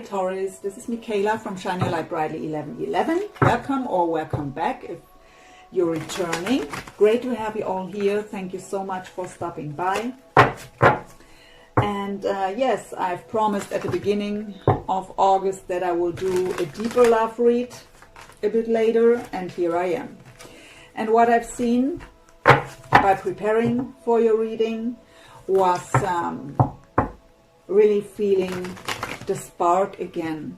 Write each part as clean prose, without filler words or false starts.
Taurus, this is Michaela from Shine Your Light Brightly 1111. Welcome or welcome back if you're returning. Great to have you all here. Thank you so much for stopping by. And yes, I've promised at the beginning of August that I will do a deeper love read a bit later, and here I am. And what I've seen by preparing for your reading was really feeling the spark again,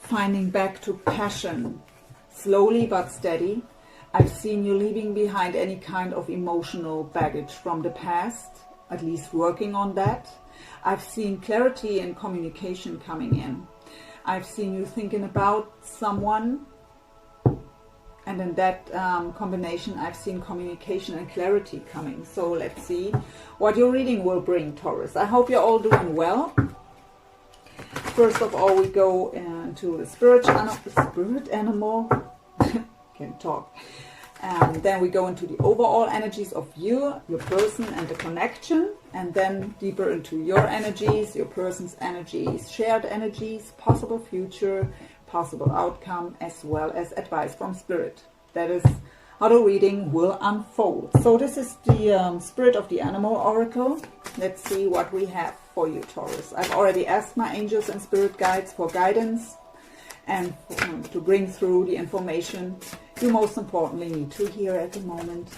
finding back to passion, slowly but steady. I've seen you leaving behind any kind of emotional baggage from the past, at least working on that. I've seen clarity and communication coming in. I've seen you thinking about someone, and in that combination I've seen communication and clarity coming. So let's see what your reading will bring, Taurus. I hope you're all doing well. First of all, we go into the spirit animal. Can't talk. Then we go into the overall energies of you, your person, and the connection. And then deeper into your energies, your person's energies, shared energies, possible future, possible outcome, as well as advice from spirit. That is how the reading will unfold. So this is the Spirit of the Animal Oracle. Let's see what we have for you, Taurus. I've already asked my angels and spirit guides for guidance and to bring through the information you most importantly need to hear at the moment.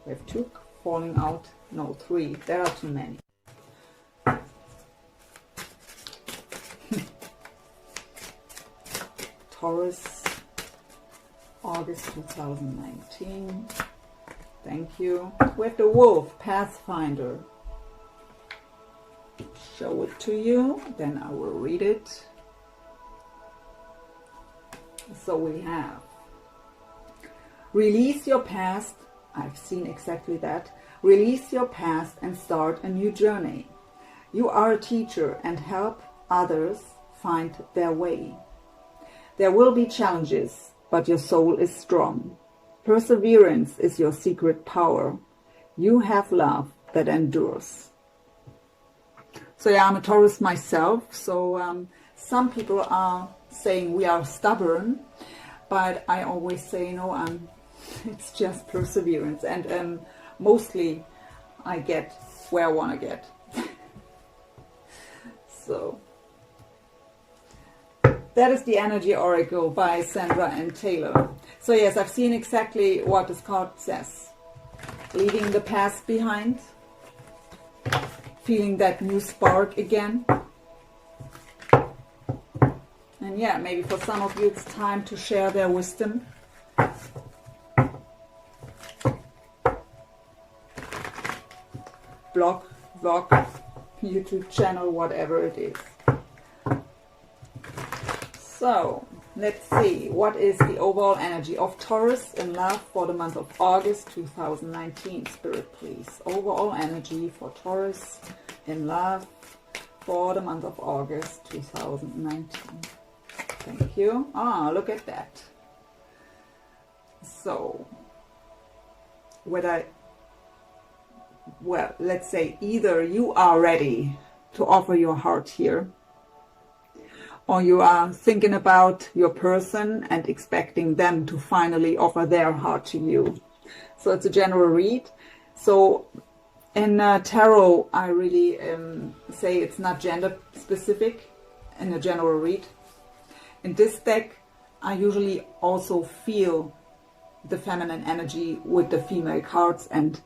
We have 2 falling out. No, 3. There are too many. Taurus, August 2019. Thank you. We have the Wolf, Pathfinder. Show it to you, then I will read it. So we have release your past. I've seen exactly that. Release your past and start a new journey. You are a teacher and help others find their way. There will be challenges, but your soul is strong. Perseverance is your secret power. You have love that endures. So yeah, I'm a Taurus myself, so some people are saying we are stubborn, but I always say, no, it's just perseverance, and mostly I get where I want to get. So that is the Energy Oracle by Sandra and Taylor. So yes, I've seen exactly what this card says. Leaving the past behind, feeling that new spark again. And yeah, maybe for some of you it's time to share their wisdom. Blog, YouTube channel, whatever it is. So, let's see, what is the overall energy of Taurus in love for the month of August 2019? Spirit, please. Overall energy for Taurus in love for the month of August 2019. Thank you. Ah, look at that. So, well, let's say either you are ready to offer your heart here, or you are thinking about your person and expecting them to finally offer their heart to you. So it's a general read. So in tarot, I really say it's not gender specific in a general read. In this deck, I usually also feel the feminine energy with the female cards and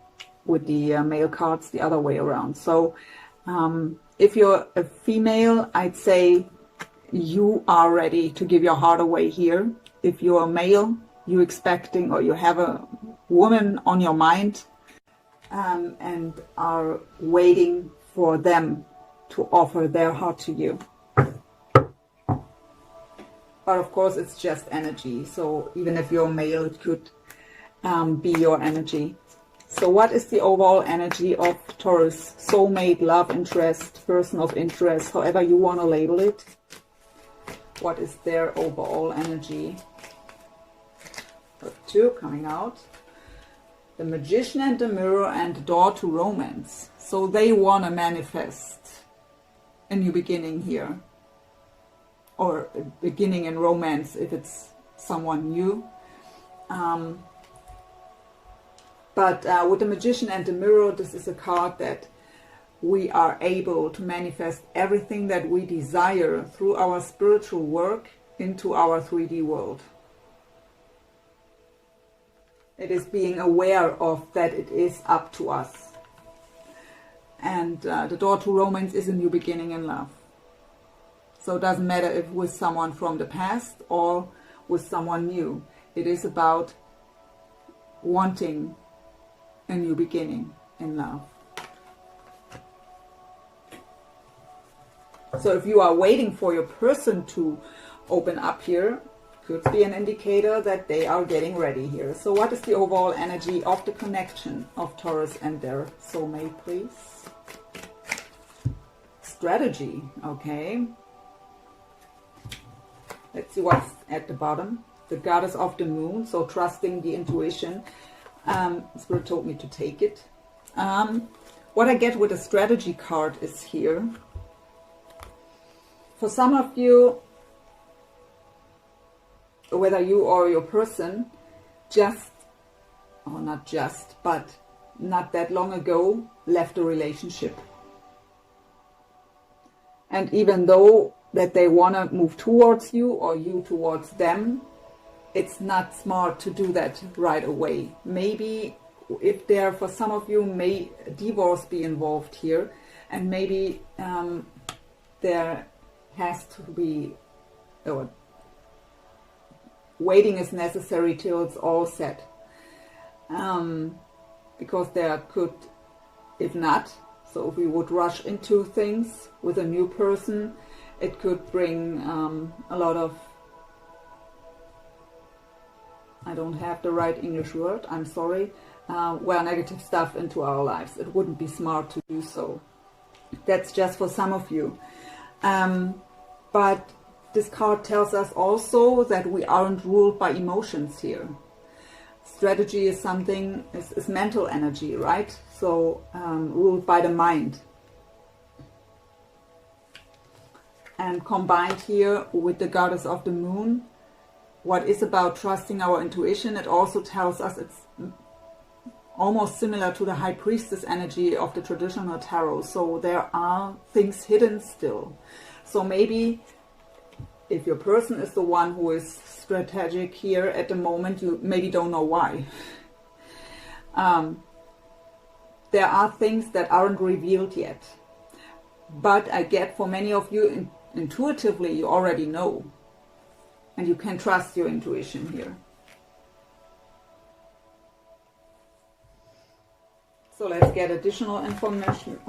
with the male cards the other way around. So if you're a female, I'd say you are ready to give your heart away here. If you're a male, you're expecting, or you have a woman on your mind and are waiting for them to offer their heart to you. But of course, it's just energy. So even if you're male, it could be your energy. So what is the overall energy of Taurus? Soulmate, love interest, person of interest, however you want to label it. What is their overall energy? 2 coming out. The Magician and the Mirror and the Door to Romance. So they want to manifest a new beginning here. or a beginning in romance if it's someone new. But with the Magician and the Mirror, this is a card that we are able to manifest everything that we desire through our spiritual work into our 3D world. It is being aware of that it is up to us. And the door to romance is a new beginning in love. So it doesn't matter if with someone from the past or with someone new. It is about wanting a new beginning in love. So if you are waiting for your person to open up here, could be an indicator that they are getting ready here. So what is the overall energy of the connection of Taurus and their soulmate, please? Strategy, okay. Let's see what's at the bottom. The goddess of the moon, so trusting the intuition. Spirit told me to take it. What I get with the strategy card is here. For some of you, whether you or your person, not that long ago, left a relationship. And even though that they want to move towards you or you towards them, it's not smart to do that right away. Maybe if there, for some of you, may divorce be involved here, and maybe there has to be, or waiting is necessary till it's all set. Because there could, if not, so if we would rush into things with a new person, it could bring a lot of, I don't have the right English word, I'm sorry, negative stuff into our lives. It wouldn't be smart to do so. That's just for some of you. But this card tells us also that we aren't ruled by emotions here. Strategy is something, is mental energy, right? So ruled by the mind. And combined here with the goddess of the moon, what is about trusting our intuition, it also tells us it's almost similar to the high priestess energy of the traditional tarot. So there are things hidden still. So maybe if your person is the one who is strategic here at the moment, you maybe don't know why. There are things that aren't revealed yet. But I get for many of you, intuitively, you already know. And you can trust your intuition here. So let's get additional information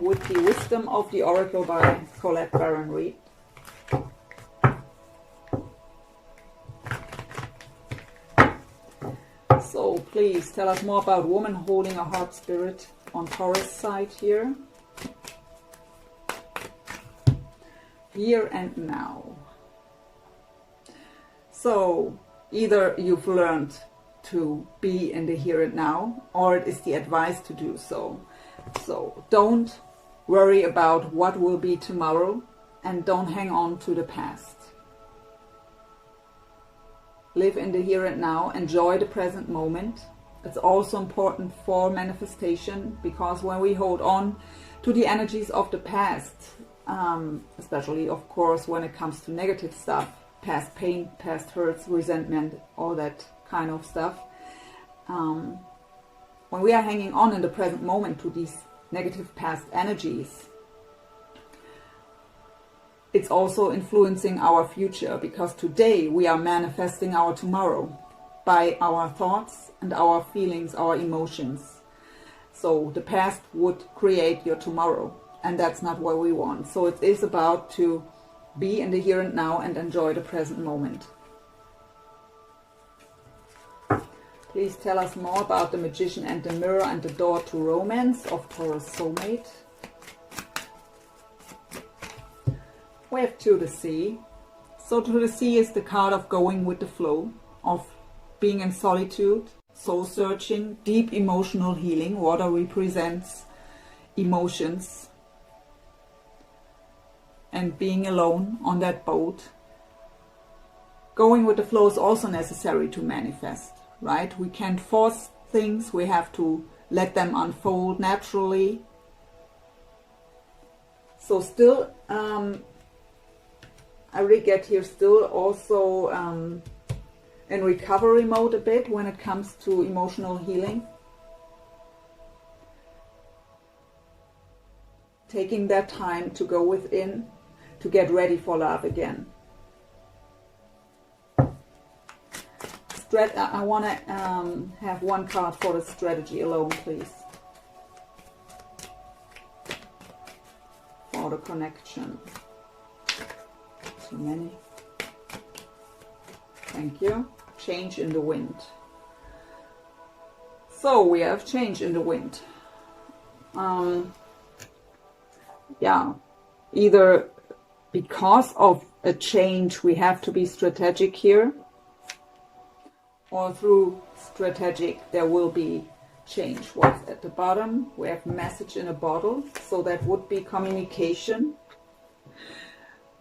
with the Wisdom of the Oracle by Colette Baron Reid. So please tell us more about woman holding a heart spirit on Taurus side here. Here and now. So either you've learned to be in the here and now, or it is the advice to do so. So don't worry about what will be tomorrow, and don't hang on to the past. Live in the here and now, enjoy the present moment. It's also important for manifestation, because when we hold on to the energies of the past, especially of course when it comes to negative stuff, past pain, past hurts, resentment, all that kind of stuff, when we are hanging on in the present moment to these negative past energies, it's also influencing our future, because today we are manifesting our tomorrow by our thoughts and our feelings, our emotions. So the past would create your tomorrow, and that's not what we want. So it is about to be in the here and now and enjoy the present moment. Please tell us more about the Magician and the Mirror and the Door to Romance of Taurus soulmate. We have To the Sea. So To the Sea is the card of going with the flow, of being in solitude, soul searching, deep emotional healing. Water represents emotions. and being alone on that boat. Going with the flow is also necessary to manifest, right? We can't force things, we have to let them unfold naturally. So still, I really get here still also in recovery mode a bit when it comes to emotional healing. Taking that time to go within, to get ready for love again. I want to have one card for the strategy alone, please. For the connection. Too many. Thank you. Change in the wind. So we have change in the wind. Yeah, either because of a change we have to be strategic here, or through strategic there will be change. What's at the bottom? We have message in a bottle, so that would be communication.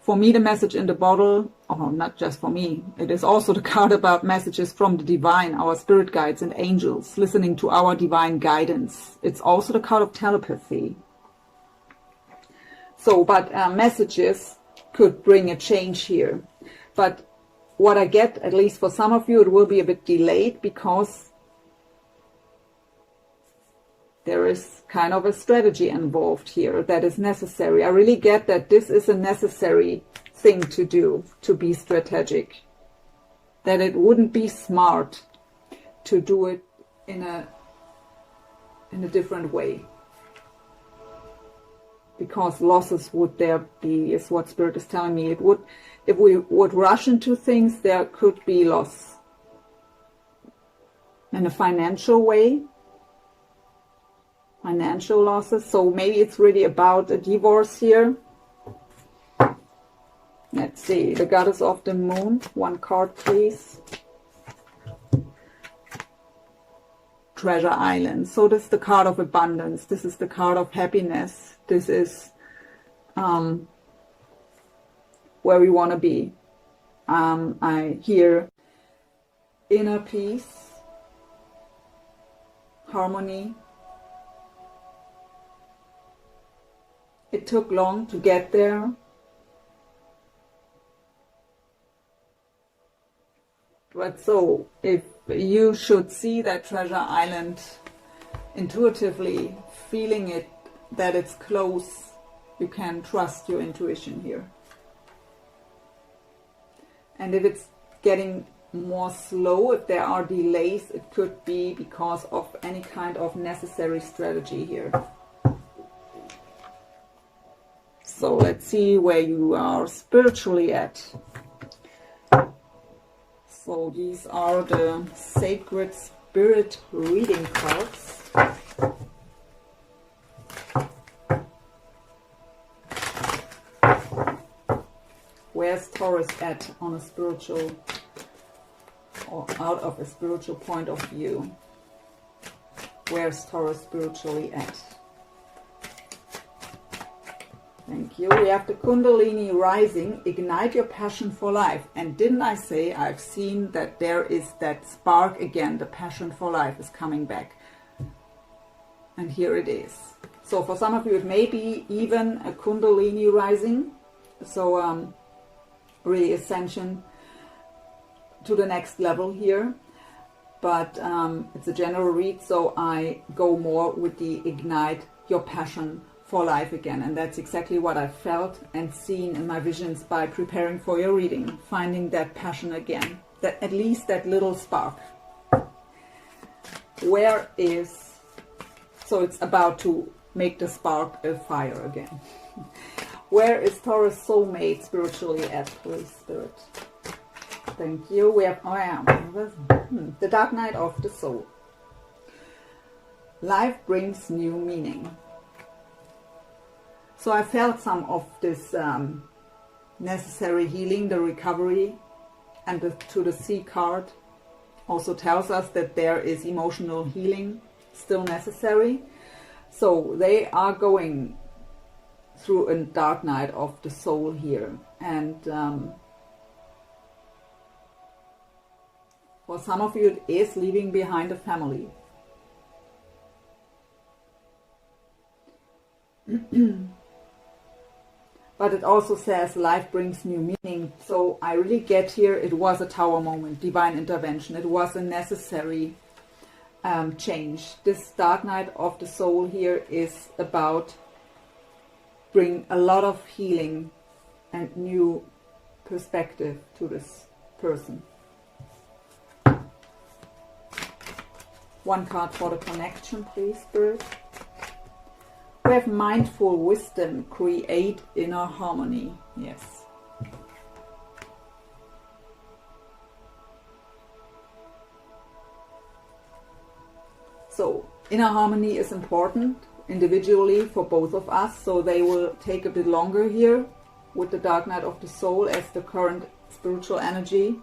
For me, the message in the bottle, oh, not just for me, it is also the card about messages from the divine, our spirit guides and angels, listening to our divine guidance. It's also the card of telepathy. So, but messages could bring a change here. But what I get, at least for some of you, it will be a bit delayed because there is kind of a strategy involved here that is necessary. I really get that this is a necessary thing to do, to be strategic. That it wouldn't be smart to do it in a different way. Because losses would there be, is what Spirit is telling me. It would, if we would rush into things, there could be loss. In a financial way, financial losses. So maybe it's really about a divorce here. Let's see, the Goddess of the Moon. One card, please. Treasure Island. So this is the card of abundance. This is the card of happiness. This is where we want to be. I hear inner peace, harmony. It took long to get there. But so, if you should see that treasure island intuitively, feeling it, that it's close, you can trust your intuition here. And if it's getting more slow, if there are delays, it could be because of any kind of necessary strategy here. So let's see where you are spiritually at. So these are the Sacred Spirit reading cards. Where's Taurus at on a spiritual, or out of a spiritual point of view? Where's Taurus spiritually at? Thank you. We have the Kundalini rising, ignite your passion for life. And didn't I say I've seen that there is that spark again, the passion for life is coming back. And here it is. So for some of you it may be even a Kundalini rising. So really ascension to the next level here. But it's a general read, so I go more with the ignite your passion for life again, and that's exactly what I felt and seen in my visions by preparing for your reading, finding that passion again, that at least that little spark. Where is, so it's about to make the spark a fire again. Where is Taurus soulmate spiritually at, please, Spirit? Thank you. We have, the dark night of the soul. Life brings new meaning. So I felt some of this necessary healing, the recovery, and to the Sea card also tells us that there is emotional healing still necessary. So they are going through a dark night of the soul here. And for some of you, it is leaving behind a family. But it also says life brings new meaning. So I really get here, it was a Tower moment, divine intervention. It was a necessary change. This dark night of the soul here is about bring a lot of healing and new perspective to this person. One card for the connection, please, Spirit. We have mindful wisdom, create inner harmony. Yes. So, inner harmony is important individually for both of us. So they will take a bit longer here with the dark night of the soul as the current spiritual energy.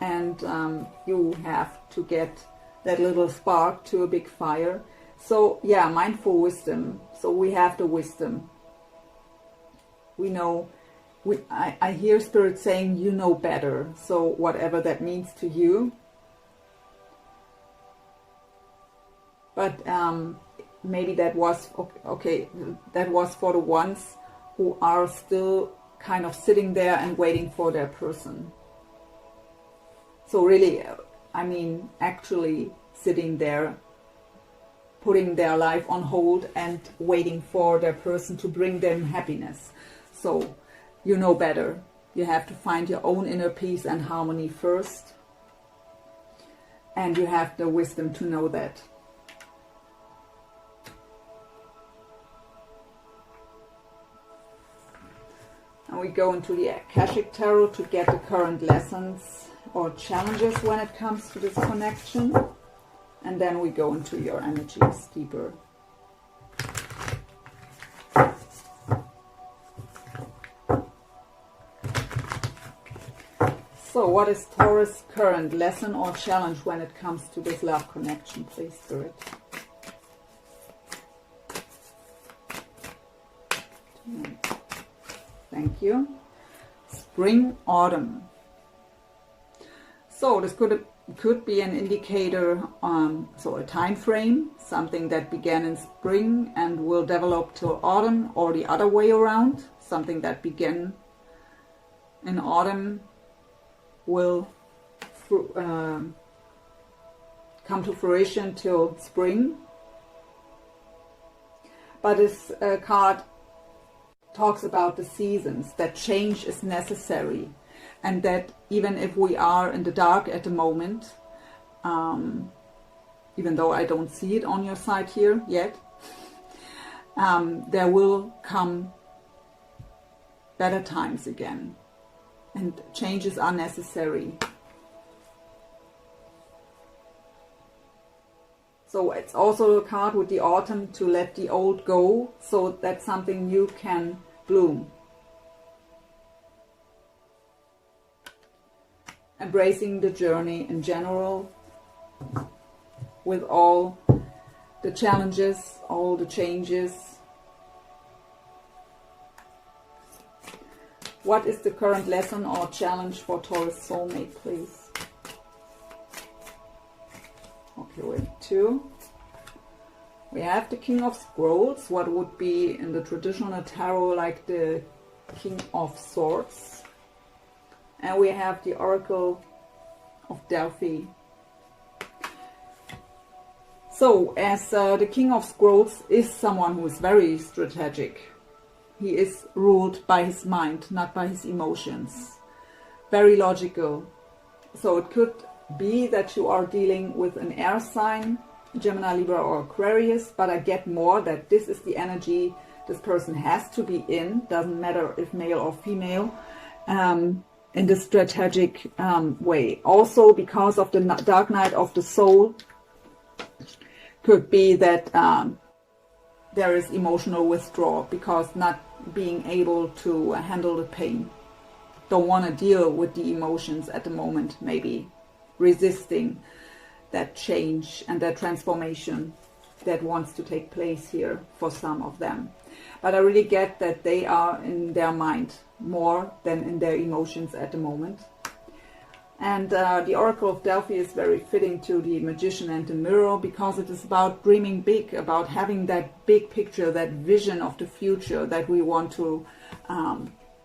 And you have to get that little spark to a big fire. So yeah, mindful wisdom. So we have the wisdom. We know, I hear Spirit saying you know better. So whatever that means to you. But maybe that was, okay, that was for the ones who are still kind of sitting there and waiting for their person. So really, I mean, actually sitting there, putting their life on hold and waiting for their person to bring them happiness. So you know better. You have to find your own inner peace and harmony first. And you have the wisdom to know that. And we go into the Akashic Tarot to get the current lessons or challenges when it comes to this connection. And then we go into your energies deeper. So what is Taurus' current lesson or challenge when it comes to this love connection, please, Spirit? Thank you. Spring, autumn. So this could be an indicator, so a time frame, something that began in spring and will develop till autumn, or the other way around, something that began in autumn will come to fruition till spring. But this card talks about the seasons, that change is necessary. And that even if we are in the dark at the moment, even though I don't see it on your side here yet, there will come better times again. And changes are necessary. So it's also a card with the autumn to let the old go, so that something new can bloom. Embracing the journey in general, with all the challenges, all the changes. What is the current lesson or challenge for Taurus soulmate, please? Okay, we have two. We have the King of Scrolls, what would be in the traditional tarot like the King of Swords. And we have the Oracle of Delphi. So, as the King of Scrolls is someone who is very strategic. He is ruled by his mind, not by his emotions. Very logical. So it could be that you are dealing with an air sign, Gemini, Libra or Aquarius, but I get more that this is the energy this person has to be in, doesn't matter if male or female, in the strategic way. Also, because of the dark night of the soul, could be that there is emotional withdrawal because not being able to handle the pain. Don't want to deal with the emotions at the moment, maybe resisting that change and that transformation. that wants to take place here for some of them. But I really get that they are in their mind more than in their emotions at the moment. And the Oracle of Delphi is very fitting to the Magician and the Mirror, because it is about dreaming big, about having that big picture, that vision of the future that we want to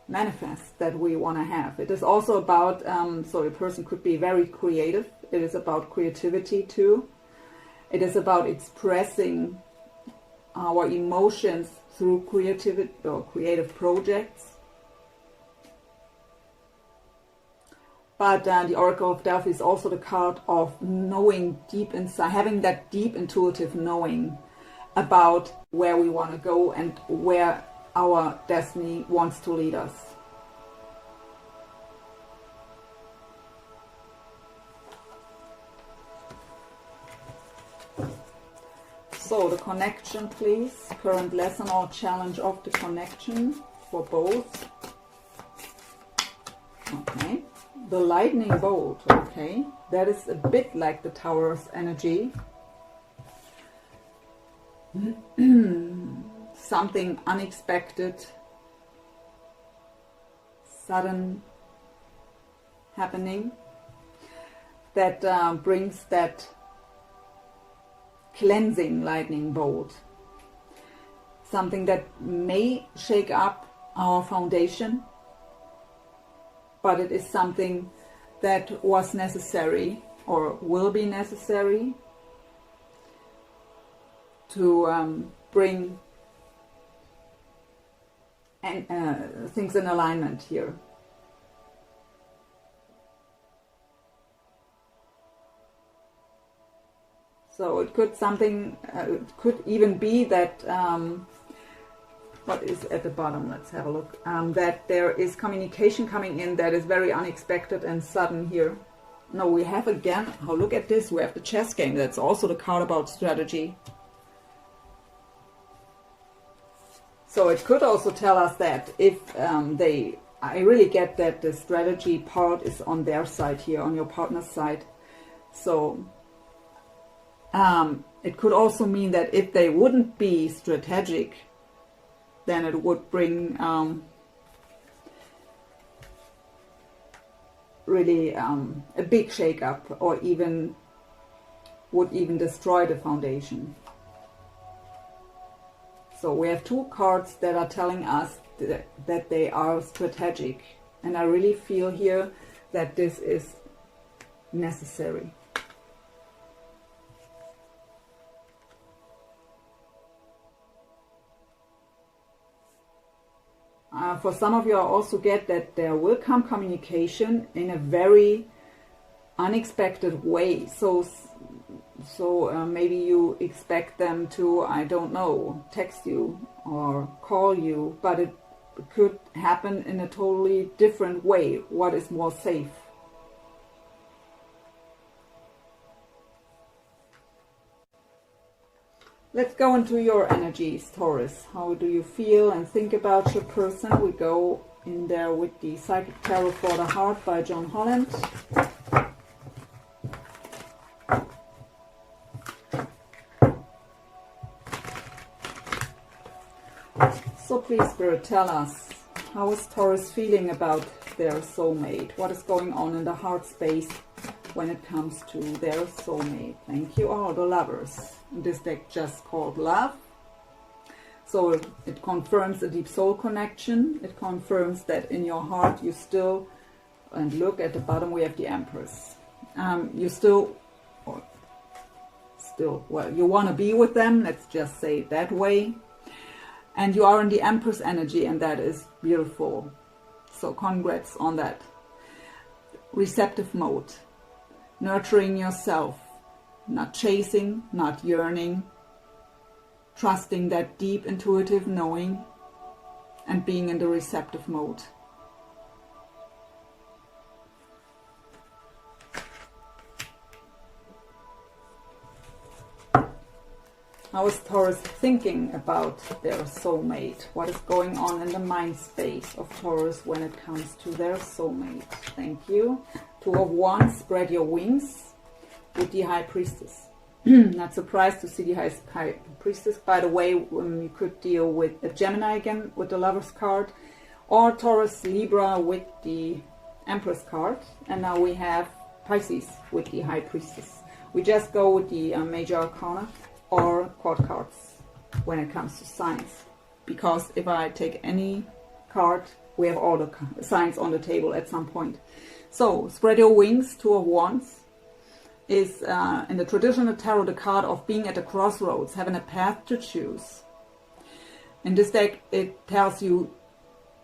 manifest, that we want to have. It is also about, so a person could be very creative. It is about creativity too. It is about expressing our emotions through creativity or creative projects. But the Oracle of Delphi is also the card of knowing deep inside, having that deep intuitive knowing about where we want to go and where our destiny wants to lead us. So the connection, please. Current lesson or challenge of the connection for both. Okay. The lightning bolt, okay, that is a bit like the Taurus energy. Something unexpected, sudden happening that brings that cleansing lightning bolt. Something that may shake up our foundation, but it is something that was necessary or will be necessary to bring things in alignment here. So it could it could even be that what is at the bottom? Let's have a look. That there is communication coming in that is very unexpected and sudden here. No, we have again, oh, look at this, we have the chess game. That's also the card about strategy. So it could also tell us that if I really get that the strategy part is on their side here, on your partner's side. So it could also mean that if they wouldn't be strategic, then it would bring really a big shake-up, or would even destroy the foundation. So we have two cards that are telling us that they are strategic, and I really feel here that this is necessary. For some of you, I also get that there will come communication in a very unexpected way. So maybe you expect them to, I don't know, text you or call you, but it could happen in a totally different way. What is more safe? Let's go into your energies, Taurus. How do you feel and think about your person? We go in there with the Psychic Tarot for the Heart by John Holland. So please, Spirit, tell us, how is Taurus feeling about their soulmate? What is going on in the heart space when it comes to their soulmate? Thank you. Oh, the Lovers. This deck just called Love. So it confirms a deep soul connection. It confirms that in your heart you still, and look at the bottom, we have the Empress. You well, you want to be with them, let's just say it that way. And you are in the Empress energy, and that is beautiful. So congrats on that. Receptive mode. Nurturing yourself. Not chasing, not yearning. Trusting that deep intuitive knowing. And being in the receptive mode. How is Taurus thinking about their soulmate? What is going on in the mind space of Taurus when it comes to their soulmate? Thank you. Two of Wands, spread your wings with the High Priestess. Not surprised to see the High Priestess. By the way, you could deal with a Gemini again with the Lover's card, or Taurus, Libra with the Empress card. And now we have Pisces with the High Priestess. We just go with the Major Arcana or Court cards when it comes to signs. Because if I take any card, we have all the signs on the table at some point. So, spread your wings, Two of Wands, is in the traditional tarot the card of being at a crossroads, having a path to choose. In this deck, it tells you,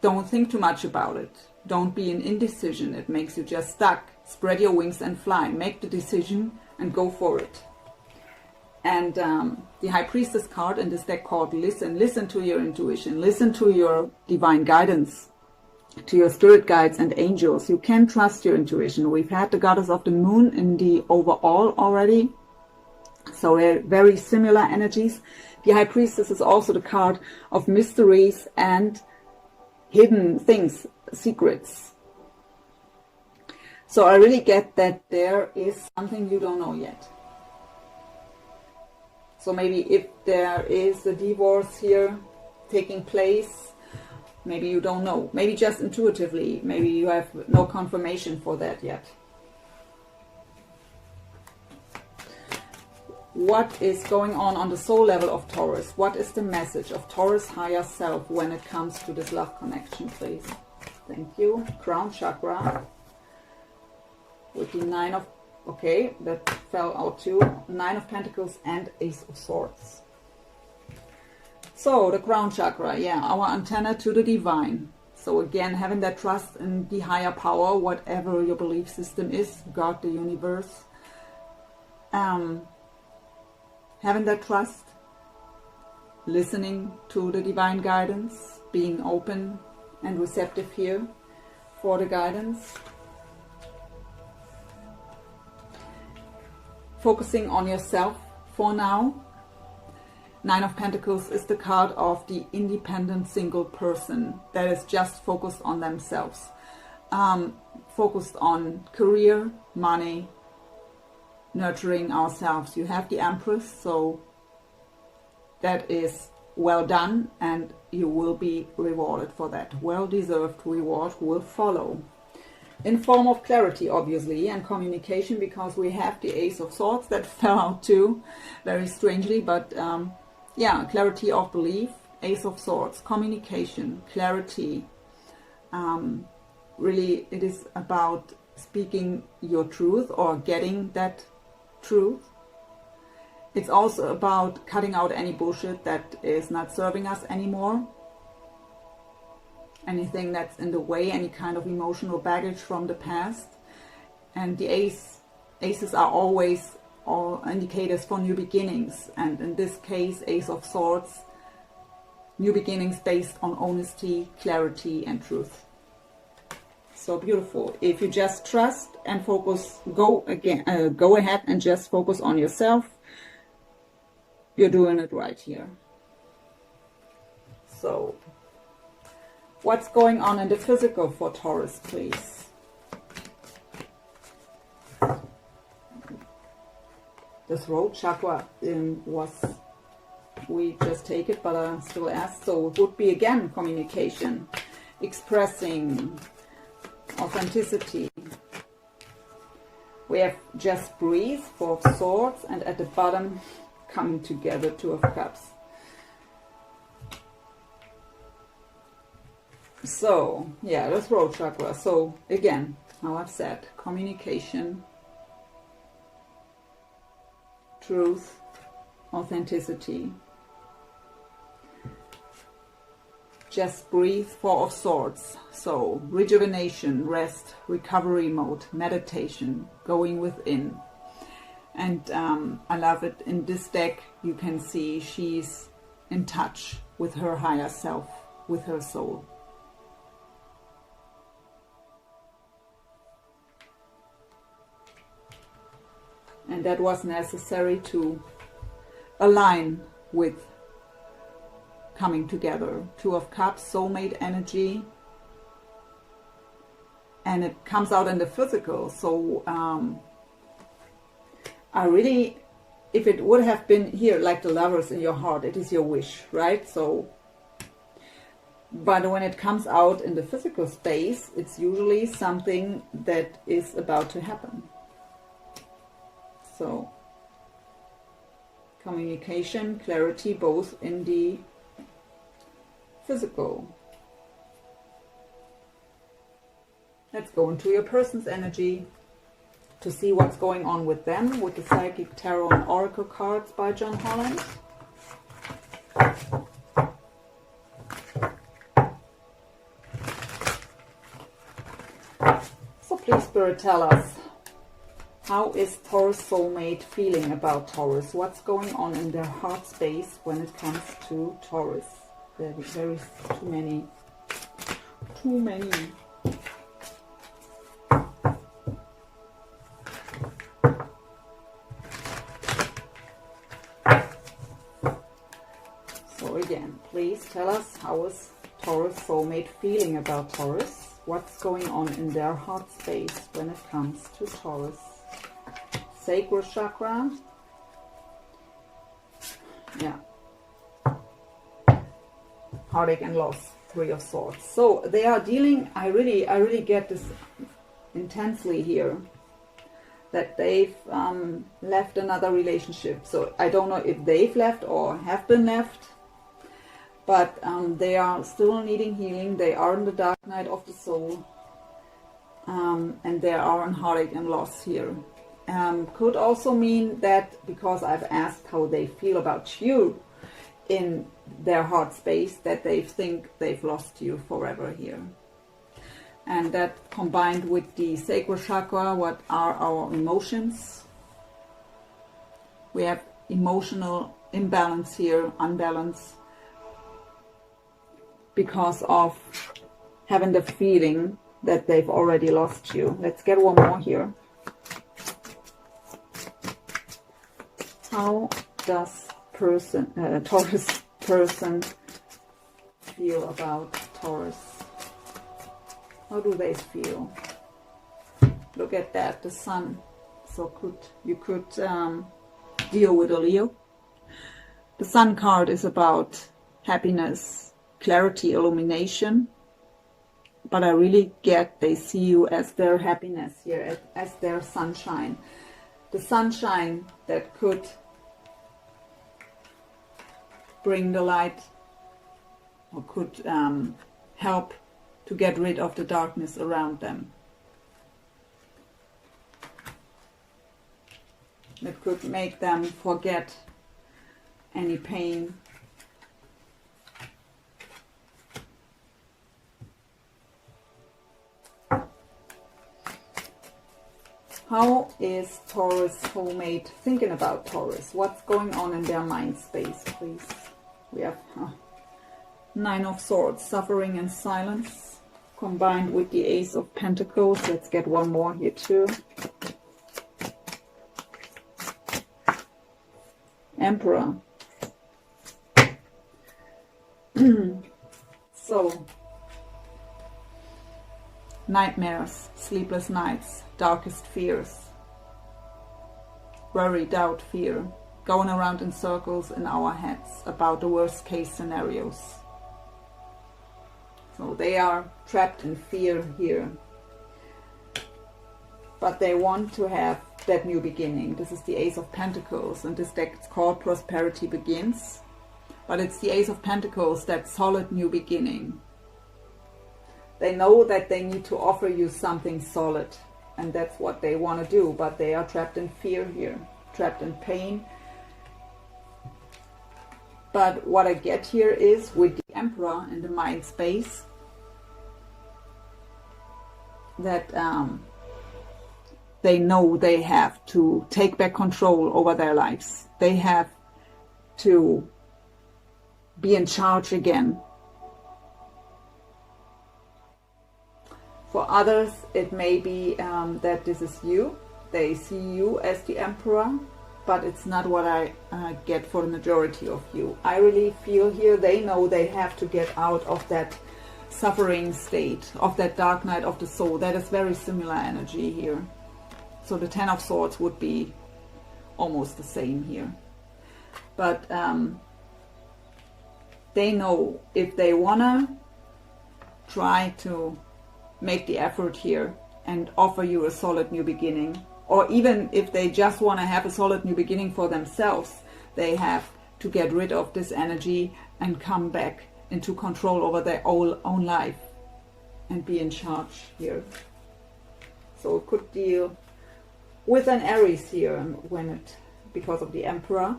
don't think too much about it. Don't be in indecision. It makes you just stuck. Spread your wings and fly. Make the decision and go for it. And the High Priestess card in this deck called Listen. Listen to your intuition. Listen to your divine guidance, to your spirit guides and angels. You can trust your intuition. We've had the Goddess of the Moon in the overall already. So they're very similar energies. The High Priestess is also the card of mysteries and hidden things, secrets. So I really get that there is something you don't know yet. So maybe if there is a divorce here taking place, maybe you don't know. Maybe just intuitively. Maybe you have no confirmation for that yet. What is going on the soul level of Taurus? What is the message of Taurus higher self when it comes to this love connection, please? Thank you. Crown chakra. With the Nine of... Okay, that fell out too. Nine of Pentacles and Ace of Swords. So, the crown chakra, yeah, our antenna to the divine. So again, having that trust in the higher power, whatever your belief system is, God, the universe. Having that trust, listening to the divine guidance, being open and receptive here for the guidance. Focusing on yourself for now. Nine of Pentacles is the card of the independent single person that is just focused on themselves. Focused on career, money, nurturing ourselves. You have the Empress, so that is well done and you will be rewarded for that. Well-deserved reward will follow. In form of clarity, obviously, and communication, because we have the Ace of Swords that fell out too, very strangely, but yeah, clarity of belief, Ace of Swords, communication, clarity. Really, it is about speaking your truth or getting that truth. It's also about cutting out any bullshit that is not serving us anymore. Anything that's in the way, any kind of emotional baggage from the past. And the aces are always all indicators for new beginnings. And in this case, Ace of Swords, new beginnings based on honesty, clarity and truth. So beautiful. If you just trust and focus, go ahead and just focus on yourself, you're doing it right here. So what's going on in the physical for Taurus, please? The throat chakra we just take it, but I still ask. So it would be again communication, expressing, authenticity. We have just breathe, Four of Swords, and at the bottom, coming together, Two of Cups. So, yeah, the throat chakra. So, again, how I've said, communication, truth, authenticity. Just breathe, Four of Swords. So, rejuvenation, rest, recovery mode, meditation, going within. And I love it. In this deck, you can see she's in touch with her higher self, with her soul. And that was necessary to align with coming together. Two of Cups, soulmate energy. And it comes out in the physical. So I really if it would have been here like the Lovers in your heart, it is your wish, right? So, but when it comes out in the physical space, it's usually something that is about to happen. So, communication, clarity, both in the physical. Let's go into your person's energy to see what's going on with them with the Psychic Tarot and Oracle cards by John Holland. So please, Spirit, tell us, how is Taurus soulmate feeling about Taurus? What's going on in their heart space when it comes to Taurus? There is too many. So again, please tell us, how is Taurus soulmate feeling about Taurus? What's going on in their heart space when it comes to Taurus? Sacral chakra. Yeah. Heartache and loss. 3 of Swords. So they are dealing, I really get this intensely here, that they've left another relationship. So I don't know if they've left or have been left, but they are still needing healing. They are in the dark night of the soul, and they are in heartache and loss here. Could also mean that, because I've asked how they feel about you in their heart space, that they think they've lost you forever here. And that combined with the sacral chakra, what are our emotions? We have emotional imbalance here, unbalance, because of having the feeling that they've already lost you. Let's get one more here. How does Taurus person feel about Taurus? How do they feel? Look at that, the sun. So you could deal with a Leo. The sun card is about happiness, clarity, illumination. But I really get they see you as their happiness here, as their sunshine. The sunshine that could bring the light, or could help to get rid of the darkness around them. That could make them forget any pain. How is Taurus soulmate thinking about Taurus? What's going on in their mind space, please? We have 9 of Swords, suffering and silence, combined with the Ace of Pentacles. Let's get one more here too. Emperor. So, nightmares, sleepless nights, darkest fears, worry, doubt, fear, going around in circles in our heads about the worst case scenarios. So they are trapped in fear here, but they want to have that new beginning. This is the Ace of Pentacles, and this deck is called Prosperity Begins, but it's the Ace of Pentacles, that solid new beginning. They know that they need to offer you something solid, and that's what they want to do, but they are trapped in fear here, trapped in pain. But what I get here is, with the Emperor in the mind space, that they know they have to take back control over their lives. They have to be in charge again. For others, it may be that this is you. They see you as the Emperor, but it's not what I get for the majority of you. I really feel here they know they have to get out of that suffering state, of that dark night of the soul. That is very similar energy here. So the 10 of Swords would be almost the same here. But they know if they wanna try to make the effort here and offer you a solid new beginning, or even if they just want to have a solid new beginning for themselves, they have to get rid of this energy and come back into control over their own life and be in charge here. So it could deal with an Aries here because of the Emperor.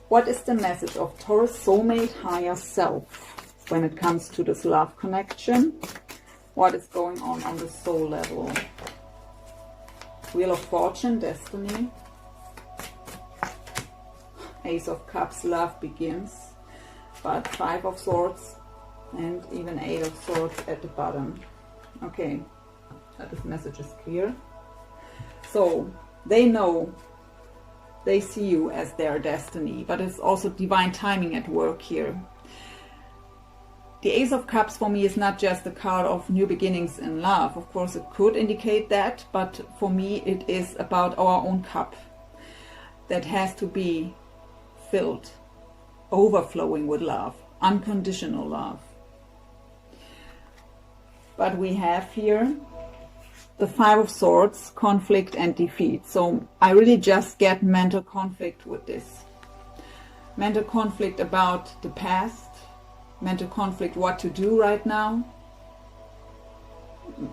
What is the message of Taurus soulmate higher self when it comes to this love connection? What is going on the soul level? Wheel of Fortune, destiny. Ace of Cups, love begins. But 5 of Swords and even 8 of Swords at the bottom. Okay, this message is clear. So they know, they see you as their destiny, but it's also divine timing at work here. The Ace of Cups for me is not just a card of new beginnings in love. Of course it could indicate that, but for me it is about our own cup that has to be filled, overflowing with love, unconditional love. But we have here the 5 of Swords, conflict and defeat. So I really just get mental conflict with this. Mental conflict about the past, mental conflict what to do right now.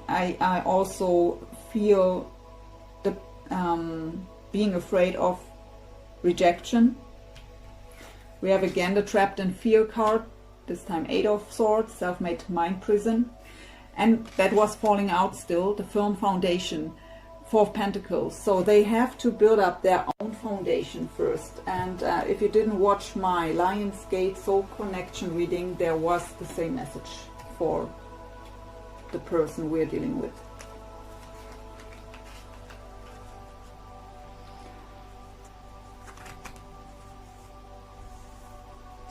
I also feel the being afraid of rejection. We have again the trapped in fear card, this time 8 of Swords, self-made mind prison. And that was falling out still, the firm foundation, 4 of Pentacles. So they have to build up their own foundation first. And if you didn't watch my Lionsgate Soul Connection reading, there was the same message for the person we're dealing with.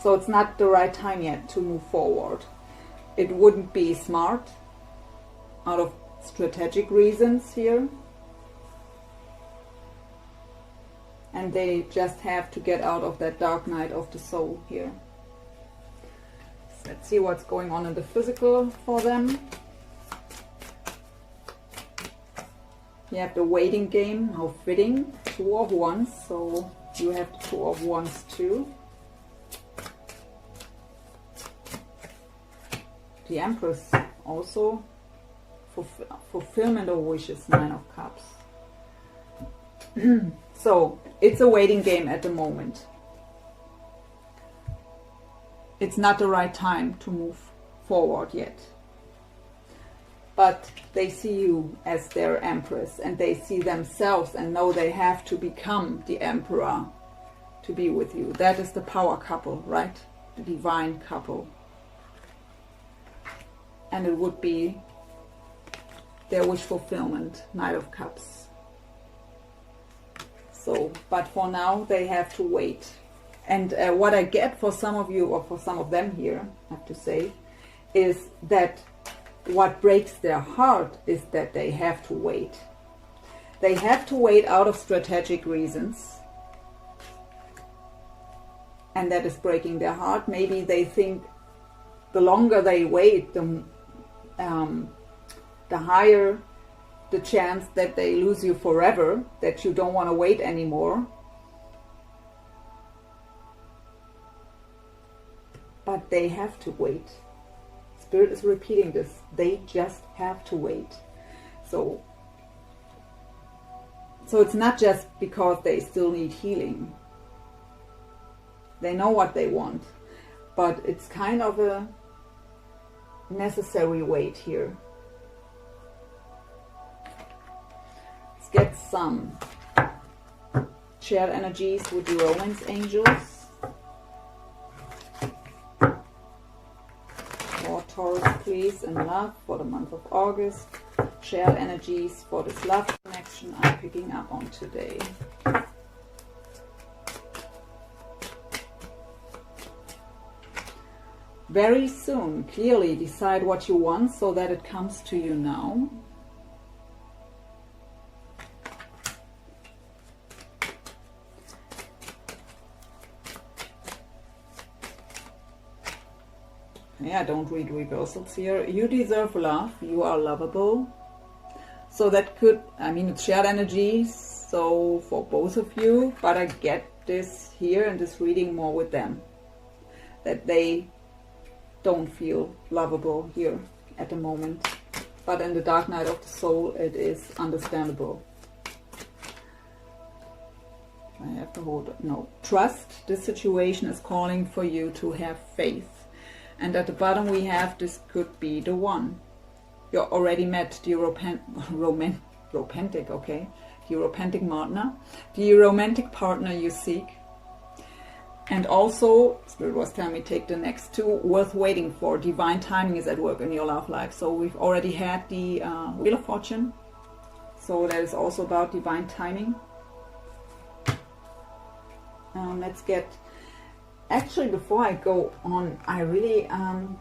So it's not the right time yet to move forward. It wouldn't be smart out of strategic reasons here. And they just have to get out of that dark night of the soul here. So let's see what's going on in the physical for them. You have the waiting game, how fitting, 2 of Wands, so you have the 2 of Wands too. The Empress also, fulfillment of wishes, 9 of Cups. So it's a waiting game at the moment. It's not the right time to move forward yet. But they see you as their Empress, and they see themselves and know they have to become the Emperor to be with you. That is the power couple, right? The divine couple. And it would be their wish fulfillment, Knight of Cups. So, but for now they have to wait. And what I get for some of you, or for some of them here, I have to say, is that what breaks their heart is that they have to wait. They have to wait out of strategic reasons. And that is breaking their heart. Maybe they think the longer they wait, the higher the chance that they lose you forever, that you don't want to wait anymore. But they have to wait. Spirit is repeating this. They just have to wait. So it's not just because they still need healing. They know what they want. But it's kind of a necessary wait here. Let's get some shared energies with the romance angels. More Taurus, please, in love for the month of August. Shared energies for this love connection I'm picking up on today. Very soon, clearly decide what you want so that it comes to you now. Yeah, don't read reversals here. You deserve love. You are lovable. So that could, I mean, it's shared energy, so for both of you, but I get this here in this reading more with them, that they don't feel lovable here at the moment. But in the dark night of the soul, it is understandable. I have to hold it. No. Trust. This situation is calling for you to have faith. And at the bottom we have, this could be the one. You already met the romantic, okay? The romantic partner you seek. And also, Spirit was telling me, take the next two, worth waiting for. Divine timing is at work in your love life. So we've already had the Wheel of Fortune. So that is also about divine timing. Let's get... Actually, before I go on, I really am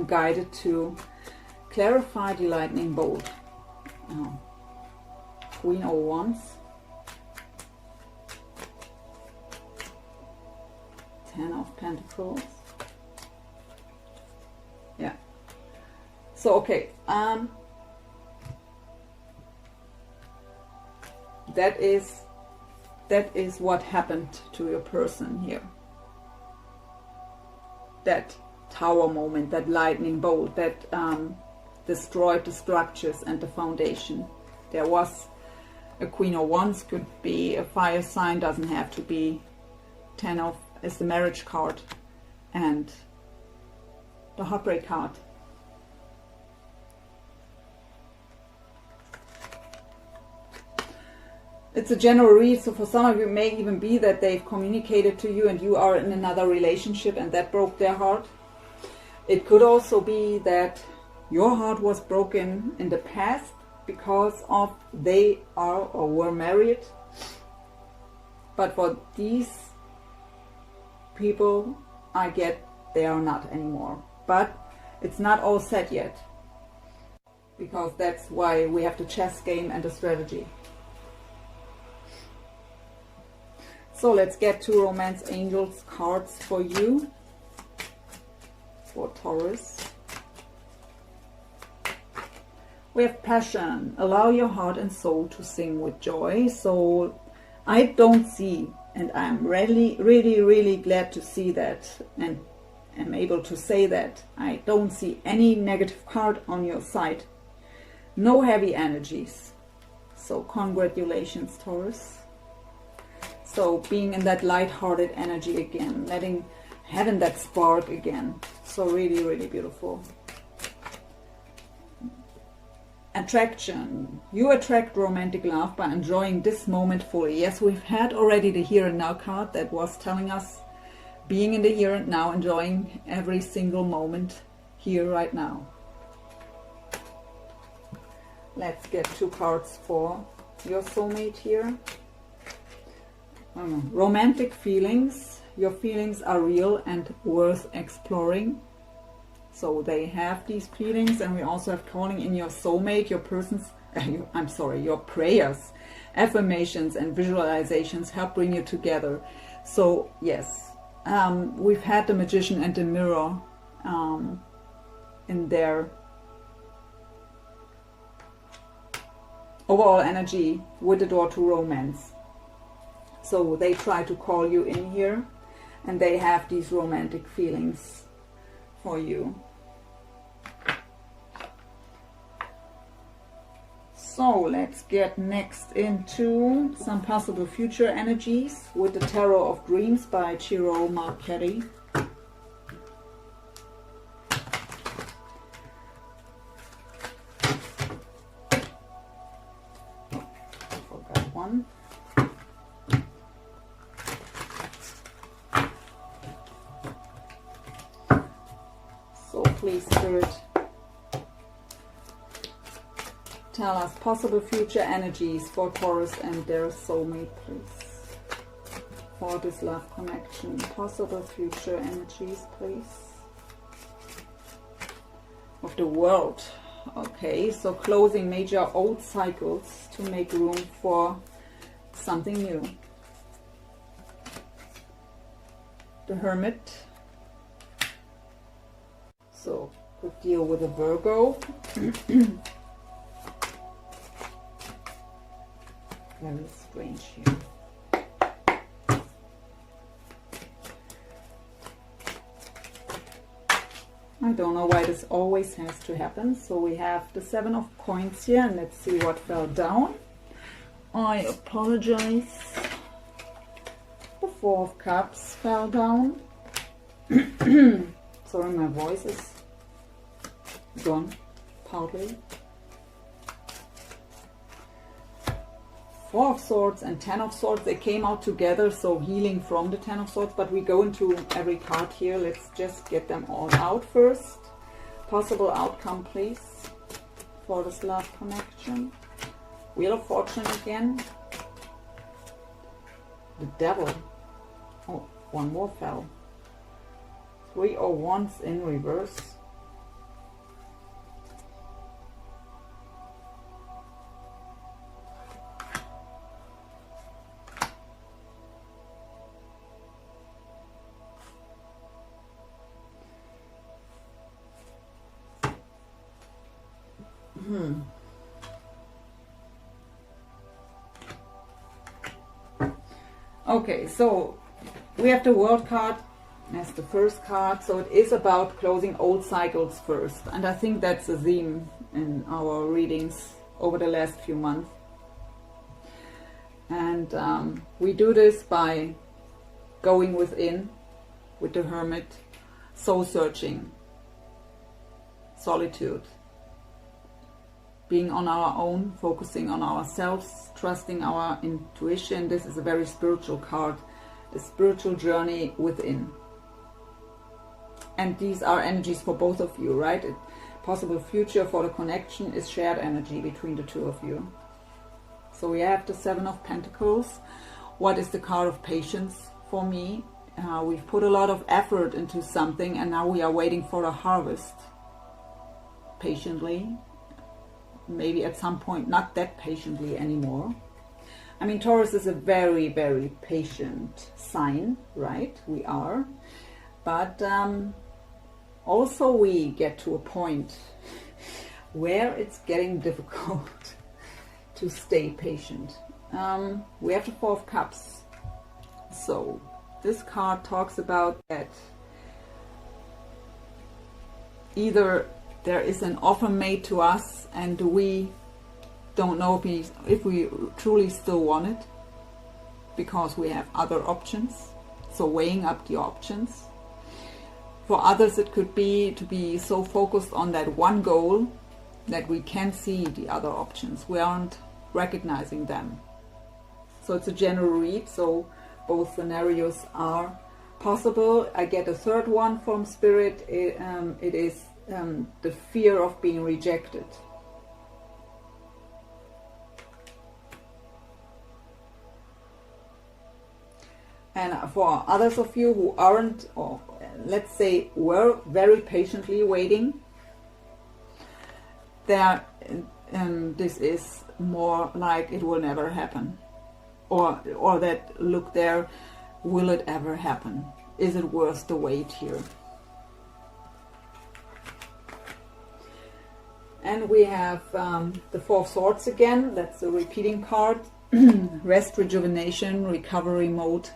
guided to clarify the lightning bolt. Queen of Wands. 10 of Pentacles. Yeah. So, okay. That is what happened to your person here. That tower moment, that lightning bolt, that destroyed the structures and the foundation. There was a Queen of Wands, could be a fire sign, doesn't have to be. 10 of is the marriage card, and the heartbreak card. It's a general read, so for some of you it may even be that they've communicated to you and you are in another relationship and that broke their heart. It could also be that your heart was broken in the past because of they are or were married. But for these people, I get they are not anymore. But it's not all set yet, because that's why we have the chess game and the strategy. So let's get two Romance Angels cards for you, for Taurus. We have passion. Allow your heart and soul to sing with joy. So I don't see, and I'm really glad to see that, and am able to say that I don't see any negative card on your side. No heavy energies. So congratulations, Taurus. So being in that light-hearted energy again, having that spark again. So really beautiful. Attraction. You attract romantic love by enjoying this moment fully. Yes, we've had already the Here and Now card that was telling us being in the here and now, enjoying every single moment here right now. Let's get two cards for your soulmate here. Romantic feelings. Your feelings are real and worth exploring. So they have these feelings, and we also have calling in your soulmate, your person's, your prayers, affirmations and visualizations help bring you together. So yes, we've had the Magician and the Mirror in their overall energy with the door to romance. So they try to call you in here, and they have these romantic feelings for you. So let's get next into some possible future energies with the Tarot of Dreams by Ciro Marchetti. Forgot one. So please, Spirit, tell us possible future energies for Taurus and their soulmate, please. For this love connection, possible future energies, please. Of the World. Okay, so closing major old cycles to make room for something new. The Hermit. deal with a Virgo. Very strange here. I don't know why this always has to happen. So we have the 7 of Coins here, and let's see what fell down. I apologize. The 4 of Cups fell down. Sorry, my voice is gone, partly. 4 of Swords and 10 of Swords, they came out together, so healing from the 10 of Swords, but we go into every card here. Let's just get them all out first. Possible outcome, please, for this love connection. Wheel of Fortune again. The Devil. Oh, one more fell. 3 of Wands in reverse. Okay, so we have the World card as the first card, so it is about closing old cycles first, and I think that's a theme in our readings over the last few months. And we do this by going within with the Hermit, soul searching, solitude, being on our own, focusing on ourselves, trusting our intuition. This is a very spiritual card, a spiritual journey within. And these are energies for both of you, right? A possible future for the connection is shared energy between the two of you. So we have the 7 of Pentacles. What is the card of patience for me? We've put a lot of effort into something, and now we are waiting for a harvest. Patiently. Maybe at some point not that patiently anymore. I mean, Taurus is a very, very patient sign, right? We are. But also we get to a point where it's getting difficult to stay patient. We have the 4 of Cups. So this card talks about that either there is an offer made to us and we don't know if we truly still want it, because we have other options. So weighing up the options. For others it could be to be so focused on that one goal that we can't see the other options. We aren't recognizing them. So it's a general read, so both scenarios are possible. I get a third one from Spirit. It is the fear of being rejected. And for others of you who aren't, or let's say were very patiently waiting, there, this is more like it will never happen, or that look there, will it ever happen? Is it worth the wait here? And we have the 4 of Swords again. That's a repeating card. Rest, rejuvenation, recovery mode,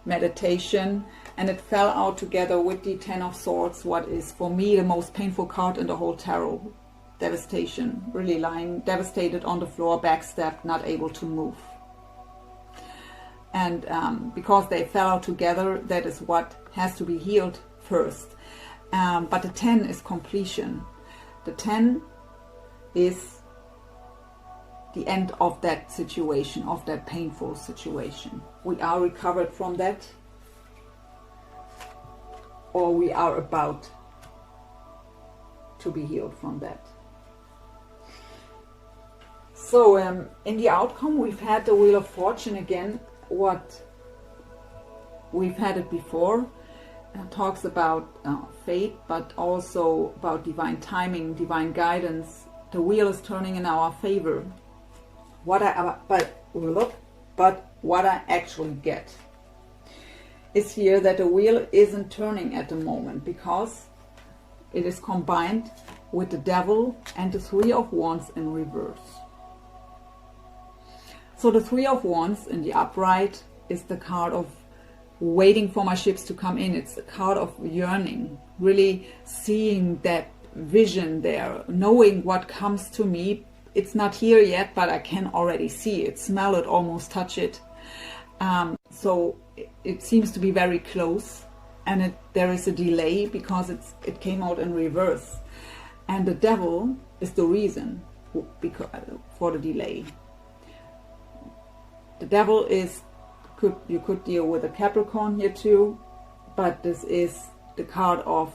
meditation. And it fell out together with the 10 of Swords, what is for me the most painful card in the whole tarot. Devastation. Really lying devastated on the floor, backstabbed, not able to move. And because they fell out together, that is what has to be healed first. But the 10 is completion. The 10 is the end of that situation, of that painful situation. We are recovered from that, or we are about to be healed from that. So in the outcome, we've had the Wheel of Fortune again. What we've had it before. Talks about fate, but also about divine timing, divine guidance. The wheel is turning in our favor. But what I actually get is here that the wheel isn't turning at the moment, because it is combined with the Devil and the Three of Wands in reverse. So the Three of Wands in the upright is the card of waiting for my ships to come in. It's a card of yearning, really seeing that vision there, knowing what comes to me. It's not here yet, but I can already see it, smell it, almost touch it. So it seems to be very close, and there is a delay because it came out in reverse. And the Devil is the reason for the delay. The Devil is, you could deal with a Capricorn here too, but this is the card of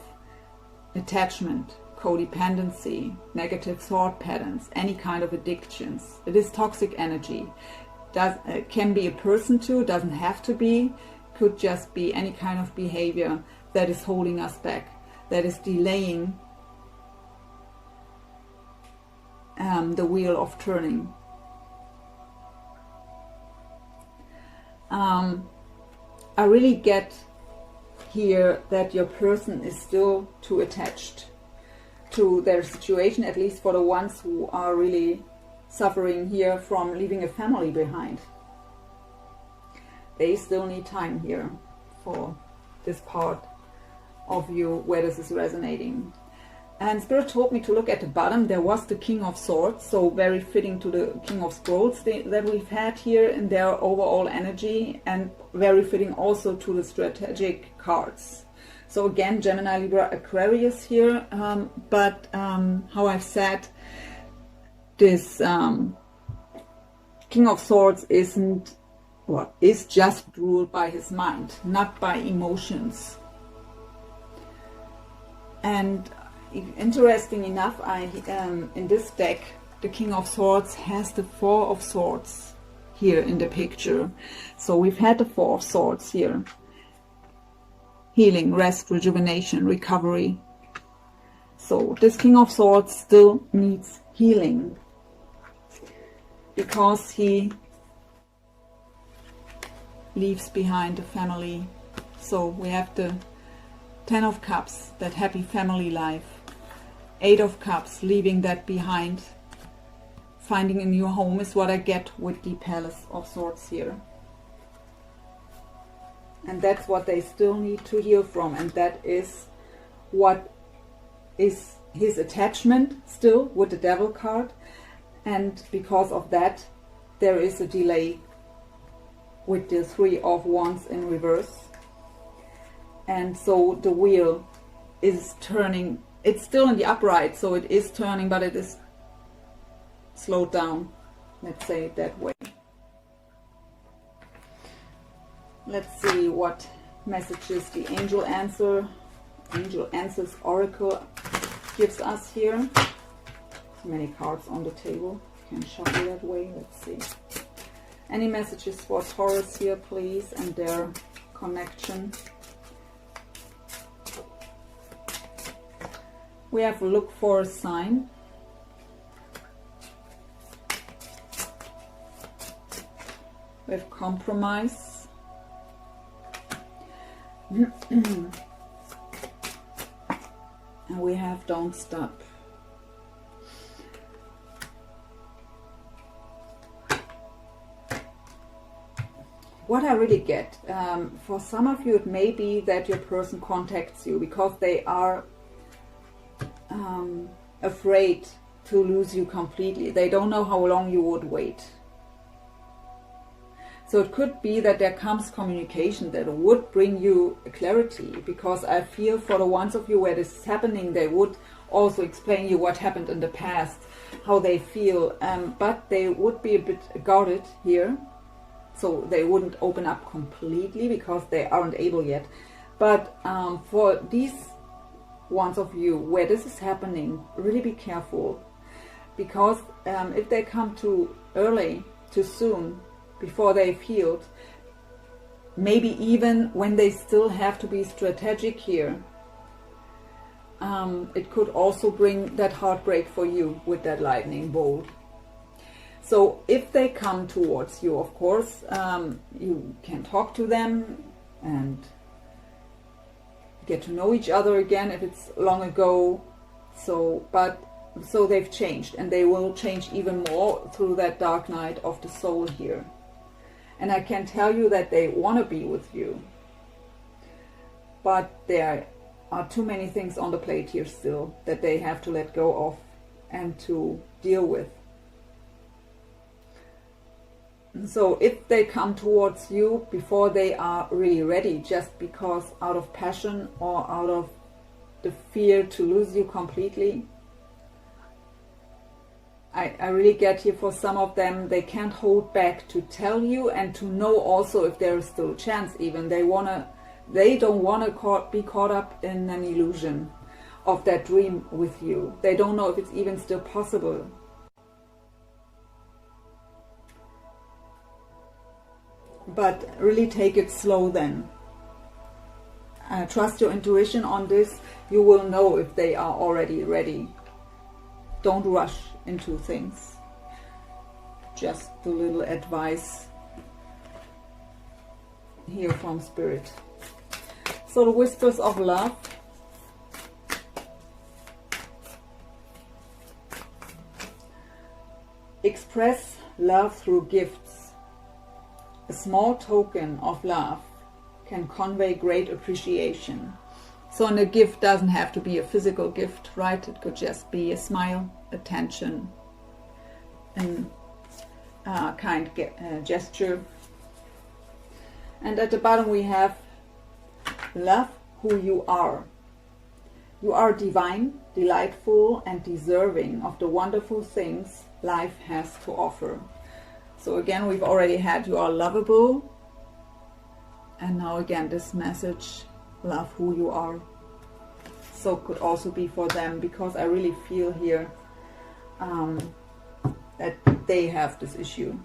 attachment, codependency, negative thought patterns, any kind of addictions. It is toxic energy. Can be a person too, doesn't have to be, could just be any kind of behavior that is holding us back, that is delaying the wheel of turning. I really get here that your person is still too attached to their situation, at least for the ones who are really suffering here from leaving a family behind. They still need time here for this part of you where this is resonating. And Spirit told me to look at the bottom. There was the King of Swords, so very fitting to the King of Scrolls that we've had here in their overall energy, and very fitting also to the strategic cards. So again, Gemini, Libra, Aquarius here, but how I've said, this King of Swords is just ruled by his mind, not by emotions. And interesting enough, in this deck, the King of Swords has the Four of Swords here in the picture. So we've had the Four of Swords here. Healing, rest, rejuvenation, recovery. So this King of Swords still needs healing because he leaves behind a family. So we have the Ten of Cups, that happy family life. Eight of Cups, leaving that behind. Finding a new home is what I get with the Palace of Swords here. And that's what they still need to heal from. And that is what is his attachment still with the Devil card. And because of that, there is a delay with the Three of Wands in reverse. And so the wheel is turning. It's still in the upright, so it is turning, but it is slowed down. Let's say it that way. Let's see what messages the Angel Answers Oracle gives us here. So many cards on the table. Can shuffle that way. Let's see. Any messages for Taurus here, please, and their connection. We have look for a sign. We have compromise. And we have don't stop. What I really get, for some of you it may be that your person contacts you because they are afraid to lose you completely. They don't know how long you would wait. So it could be that there comes communication that would bring you clarity, because I feel for the ones of you where this is happening, they would also explain you what happened in the past, how they feel, but they would be a bit guarded here. So they wouldn't open up completely because they aren't able yet. But for these ones of you where this is happening, really be careful, because if they come too early, too soon, before they've healed, maybe even when they still have to be strategic here, it could also bring that heartbreak for you with that lightning bolt. So if they come towards you, of course, you can talk to them and get to know each other again if it's long ago. So they've changed, and they will change even more through that dark night of the soul here. And I can tell you that they want to be with you, but there are too many things on the plate here still that they have to let go of and to deal with. And so if they come towards you before they are really ready, just because out of passion or out of the fear to lose you completely, I really get here for some of them, they can't hold back to tell you and to know also if there is still a chance even. They don't want to be caught up in an illusion of that dream with you. They don't know if it's even still possible. But really take it slow then. Trust your intuition on this. You will know if they are already ready. Don't rush into things. Just a little advice here from Spirit. So the whispers of love. Express love through gifts. A small token of love can convey great appreciation. So, and a gift doesn't have to be a physical gift, right? It could just be a smile, attention, and kind gesture. And at the bottom we have love who you are. You are divine, delightful, and deserving of the wonderful things life has to offer. So again, we've already had you are lovable. And now again, this message, love who you are. So could also be for them, because I really feel here that they have this issue.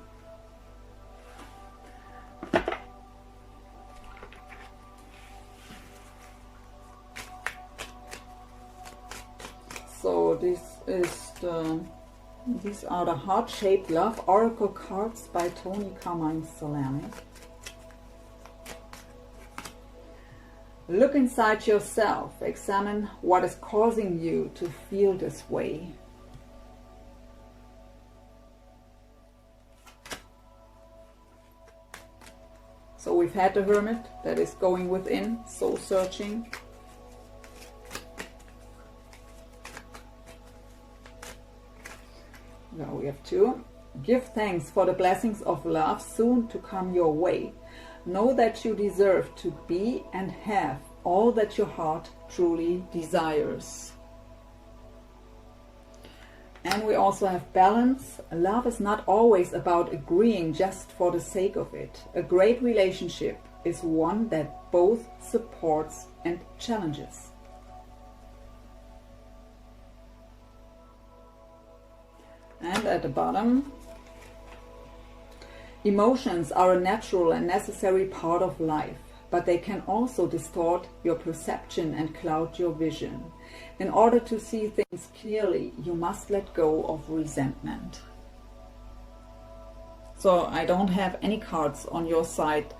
So these are the Heart-Shaped Love Oracle cards by Tony Carmine Solani. Look inside yourself. Examine what is causing you to feel this way. So we've had the Hermit that is going within, soul searching. Now we have two. Give thanks for the blessings of love soon to come your way. Know that you deserve to be and have all that your heart truly desires. And we also have balance. Love is not always about agreeing just for the sake of it. A great relationship is one that both supports and challenges. And at the bottom, emotions are a natural and necessary part of life, but they can also distort your perception and cloud your vision. In order to see things clearly, you must let go of resentment. So I don't have any cards on your side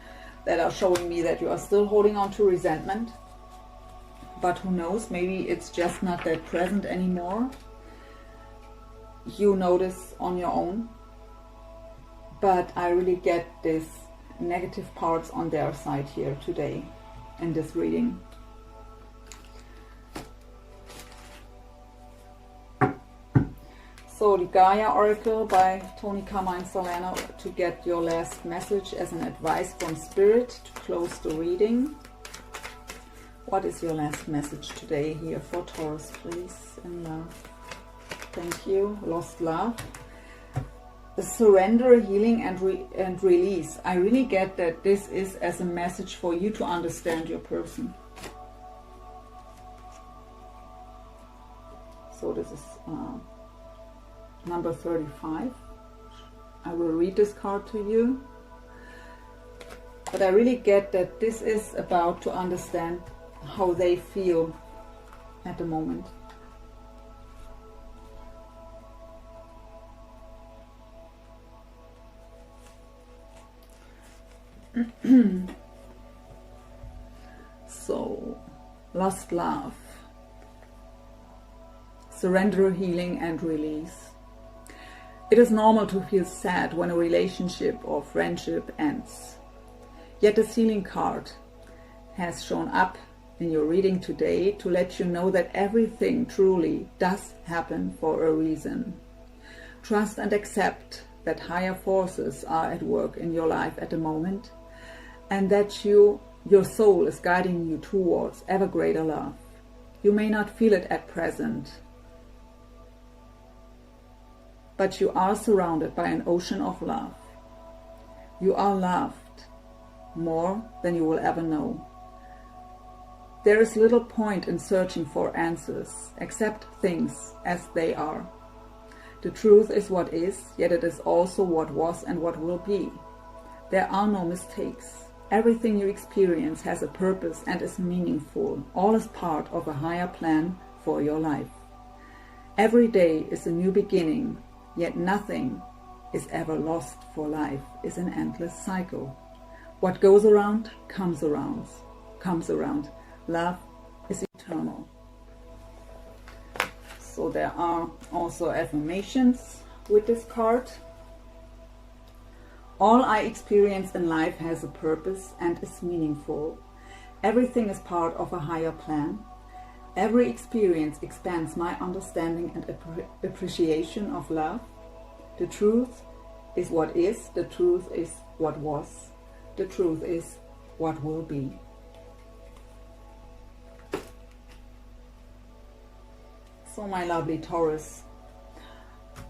that are showing me that you are still holding on to resentment. But who knows, maybe it's just not that present anymore. You notice on your own. But I really get this negative parts on their side here today in this reading. So the Gaia Oracle by Tony Carmine Solano to get your last message as an advice from Spirit to close the reading. What is your last message today here for Taurus, please, in love? Thank you. Lost love. Surrender, healing, and release. I really get that this is as a message for you to understand your person. So this is number 35. I will read this card to you. But I really get that this is about to understand how they feel at the moment. So, lost love, surrender, healing and release. It is normal to feel sad when a relationship or friendship ends. Yet the healing card has shown up in your reading today to let you know that everything truly does happen for a reason. Trust and accept that higher forces are at work in your life at the moment, and that your soul is guiding you towards ever greater love. You may not feel it at present, but you are surrounded by an ocean of love. You are loved more than you will ever know. There is little point in searching for answers. Accept things as they are. The truth is what is, yet it is also what was and what will be. There are no mistakes. Everything you experience has a purpose and is meaningful. All is part of a higher plan for your life. Every day is a new beginning, yet nothing is ever lost, for life is an endless cycle. What goes around comes around. Love is eternal. So there are also affirmations with this card. All I experience in life has a purpose and is meaningful. Everything is part of a higher plan. Every experience expands my understanding and appreciation of love. The truth is what is. The truth is what was. The truth is what will be. So my lovely Taurus,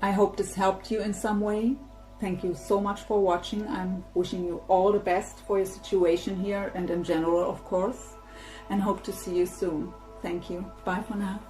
I hope this helped you in some way. Thank you so much for watching. I'm wishing you all the best for your situation here and in general, of course, and hope to see you soon. Thank you. Bye for now.